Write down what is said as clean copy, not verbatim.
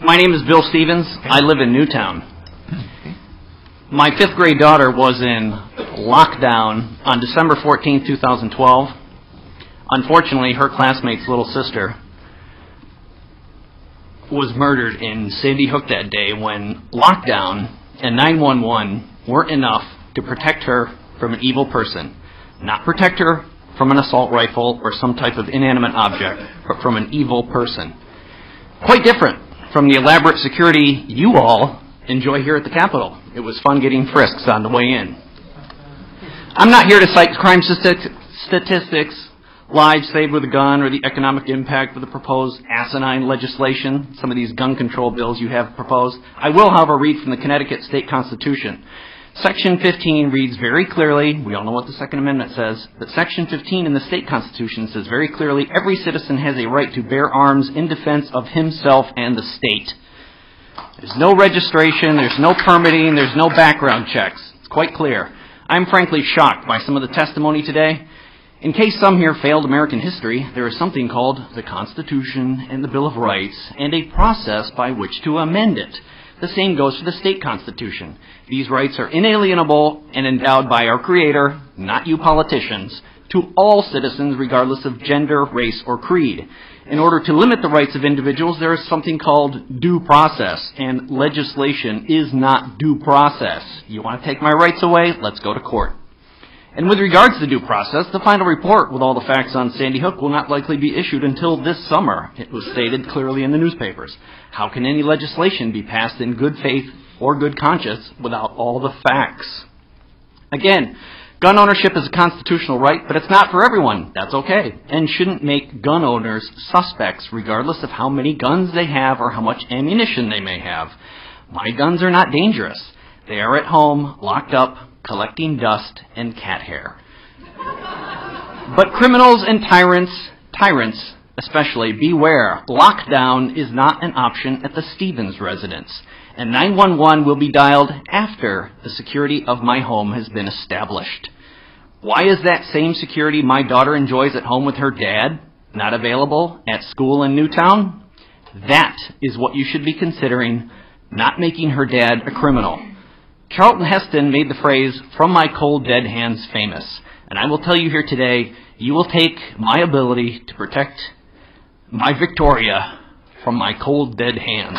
My name is Bill Stevens. I live in Newtown. My 5th grade daughter was in lockdown on December 14, 2012. Unfortunately, her classmate's little sister was murdered in Sandy Hook that day when lockdown and 911 weren't enough to protect her from an evil person. Not protect her from an assault rifle or some type of inanimate object, but from an evil person. Quite different from the elaborate security you all enjoy here at the Capitol. It was fun getting frisks on the way in. I'm not here to cite crime statistics, lives saved with a gun, or the economic impact of the proposed asinine legislation, some of these gun control bills you have proposed. I will, however, read from the Connecticut State Constitution. Section 15 reads very clearly, we all know what the Second Amendment says, but Section 15 in the state constitution says very clearly, every citizen has a right to bear arms in defense of himself and the state. There's no registration, there's no permitting, there's no background checks. It's quite clear. I'm frankly shocked by some of the testimony today. In case some here failed American history, there is something called the Constitution and the Bill of Rights and a process by which to amend it. The same goes for the state constitution. These rights are inalienable and endowed by our Creator, not you politicians, to all citizens regardless of gender, race, or creed. In order to limit the rights of individuals, there is something called due process, and legislation is not due process. You want to take my rights away? Let's go to court. And with regards to due process, the final report with all the facts on Sandy Hook will not likely be issued until this summer. It was stated clearly in the newspapers. How can any legislation be passed in good faith or good conscience without all the facts? Again, gun ownership is a constitutional right, but it's not for everyone. That's okay, and shouldn't make gun owners suspects regardless of how many guns they have or how much ammunition they may have. My guns are not dangerous. They are at home, locked up, collecting dust and cat hair. But criminals and tyrants especially, beware. Lockdown is not an option at the Stevens residence, and 911 will be dialed after the security of my home has been established. Why is that same security my daughter enjoys at home with her dad not available at school in Newtown? That is what you should be considering, not making her dad a criminal. Charlton Heston made the phrase, "from my cold dead hands," famous. And I will tell you here today, you will take my ability to protect my Victoria from my cold dead hands.